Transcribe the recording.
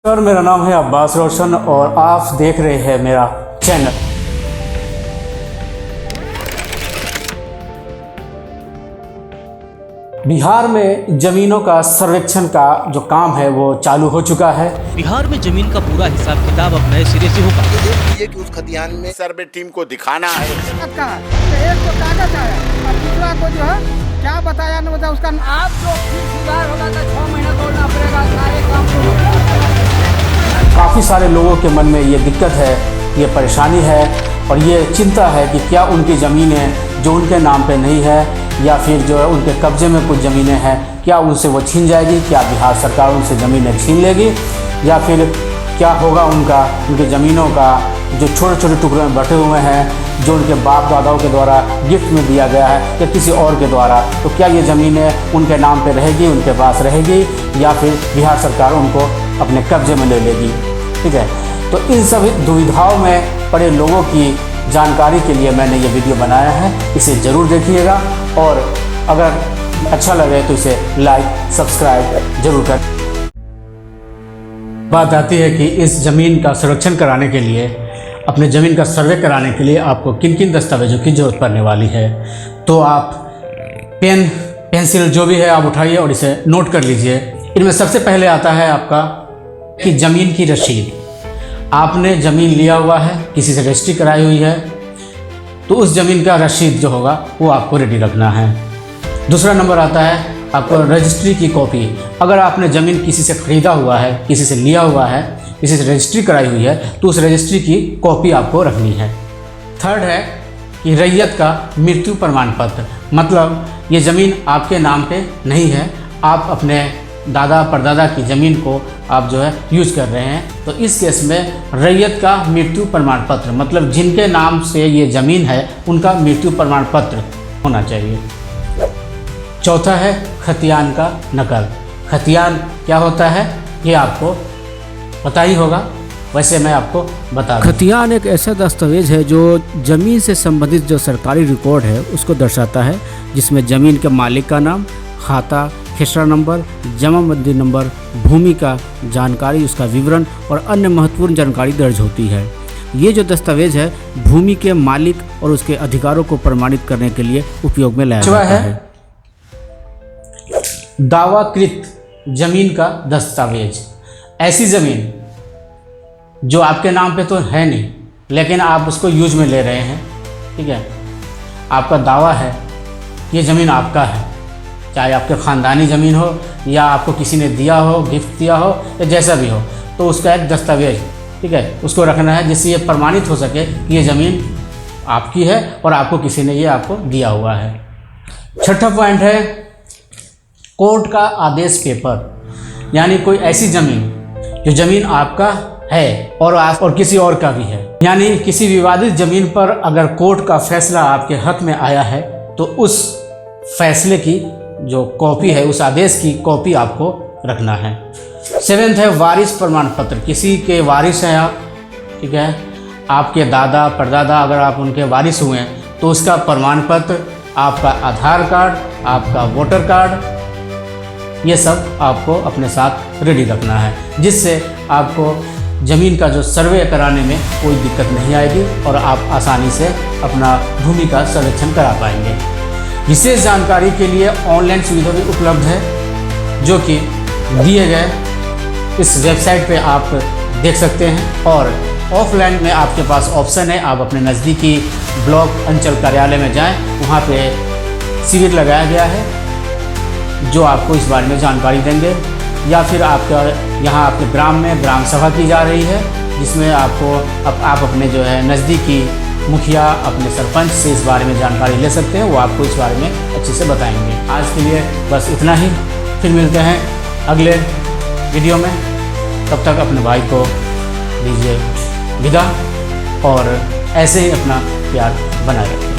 Sir, मेरा नाम है अब्बास रोशन और आप देख रहे हैं मेरा चैनल। बिहार में ज़मीनों का सर्वेक्षण का जो काम है वो चालू हो चुका है। बिहार में जमीन का पूरा हिसाब किताब अब नए सिरे से होगा। ये कि उस खतियान में सर्वे टीम को दिखाना है। एक तो कागज आया और दूसरा को जो है क्या बताया न बताया उसका आप जो सुधार होगा तो 6 महीना दौड़ना पड़ेगा सारे काम। काफ़ी सारे लोगों के मन में ये दिक्कत है, ये परेशानी है और ये चिंता है कि क्या उनकी ज़मीनें जो उनके नाम पे नहीं है या फिर जो है उनके कब्ज़े में कुछ ज़मीनें हैं, क्या उनसे वो छीन जाएगी, क्या बिहार सरकार उनसे ज़मीनें छीन लेगी या फिर क्या होगा उनकी ज़मीनों का जो छोटे छोटे टुकड़े में बटे हुए हैं, जो उनके बाप दादाओं के द्वारा गिफ्ट में दिया गया है या किसी और के द्वारा, तो क्या ये ज़मीनें उनके नाम पे रहेगी, उनके पास रहेगी या फिर बिहार सरकार उनको अपने कब्जे में ले लेगी। ठीक है, तो इन सभी दुविधाओं में पड़े लोगों की जानकारी के लिए मैंने ये वीडियो बनाया है। इसे ज़रूर देखिएगा और अगर अच्छा लगे तो इसे लाइक सब्सक्राइब ज़रूर करें। बात आती है कि इस ज़मीन का संरक्षण कराने के लिए, अपने ज़मीन का सर्वे कराने के लिए आपको किन किन दस्तावेज़ों की ज़रूरत पड़ने वाली है। तो आप पेन पेंसिल जो भी है आप उठाइए और इसे नोट कर लीजिए। इनमें सबसे पहले आता है आपका कि ज़मीन की रसीद। आपने ज़मीन लिया हुआ है, किसी से रजिस्ट्री कराई हुई है, तो उस ज़मीन का रसीद जो होगा वो आपको रेडी रखना है। दूसरा नंबर आता है आपको रजिस्ट्री की कॉपी। अगर आपने ज़मीन किसी से ख़रीदा हुआ है, किसी से लिया हुआ है, किसी से रजिस्ट्री कराई हुई है, तो उस रजिस्ट्री की कॉपी आपको रखनी है। थर्ड है कि रैयत का मृत्यु प्रमाण पत्र, मतलब ये ज़मीन आपके नाम पे नहीं है, आप अपने दादा परदादा की ज़मीन को आप जो है यूज़ कर रहे हैं, तो इस केस में रैयत का मृत्यु प्रमाण पत्र, मतलब जिनके नाम से ये ज़मीन है उनका मृत्यु प्रमाण पत्र होना चाहिए। चौथा है खतियान का नकल। खतियान क्या होता है ये आपको पता ही होगा, वैसे मैं आपको बता दूं। खतियान एक ऐसा दस्तावेज है जो ज़मीन से संबंधित जो सरकारी रिकॉर्ड है उसको दर्शाता है, जिसमें ज़मीन के मालिक का नाम, खाता, खेसरा नंबर, जमाबंदी नंबर, भूमि का जानकारी, उसका विवरण और अन्य महत्वपूर्ण जानकारी दर्ज होती है। ये जो दस्तावेज है भूमि के मालिक और उसके अधिकारों को प्रमाणित करने के लिए उपयोग में लाया जाता है। दावाकृत जमीन का दस्तावेज, ऐसी ज़मीन जो आपके नाम पे तो है नहीं लेकिन आप उसको यूज में ले रहे हैं। ठीक है, आपका दावा है ये ज़मीन आपका है, चाहे आपके ख़ानदानी ज़मीन हो या आपको किसी ने दिया हो, गिफ्ट दिया हो या जैसा भी हो, तो उसका एक दस्तावेज, ठीक है, उसको रखना है जिससे ये प्रमाणित हो सके कि ये ज़मीन आपकी है और आपको किसी ने ये आपको दिया हुआ है। छठा पॉइंट है कोर्ट का आदेश पेपर, यानी कोई ऐसी ज़मीन जो ज़मीन आपका है और किसी और का भी है, यानी किसी विवादित ज़मीन पर अगर कोर्ट का फैसला आपके हक में आया है तो उस फैसले की जो कॉपी है, उस आदेश की कॉपी आपको रखना है। 7th है वारिस प्रमाण पत्र। किसी के वारिस हैं आप, ठीक है, आपके दादा परदादा अगर आप उनके वारिस हुए हैं तो उसका प्रमाण पत्र, आपका आधार कार्ड, आपका वोटर कार्ड, ये सब आपको अपने साथ रेडी रखना है, जिससे आपको ज़मीन का जो सर्वे कराने में कोई दिक्कत नहीं आएगी और आप आसानी से अपना भूमि का सर्वेक्षण करा पाएंगे। विशेष जानकारी के लिए ऑनलाइन सुविधा भी उपलब्ध है जो कि दिए गए इस वेबसाइट पे आप देख सकते हैं, और ऑफलाइन में आपके पास ऑप्शन है, आप अपने नज़दीकी ब्लॉक अंचल कार्यालय में जाएं, वहाँ पे शिविर लगाया गया है जो आपको इस बारे में जानकारी देंगे, या फिर आपका यहाँ आपके ग्राम में ग्राम सभा की जा रही है जिसमें आपको आप अपने जो है नज़दीकी मुखिया, अपने सरपंच से इस बारे में जानकारी ले सकते हैं, वो आपको इस बारे में अच्छे से बताएंगे। आज के लिए बस इतना ही, फिर मिलते हैं अगले वीडियो में। तब तक अपने भाई को दीजिए विदा और ऐसे ही अपना प्यार बनाए रखें।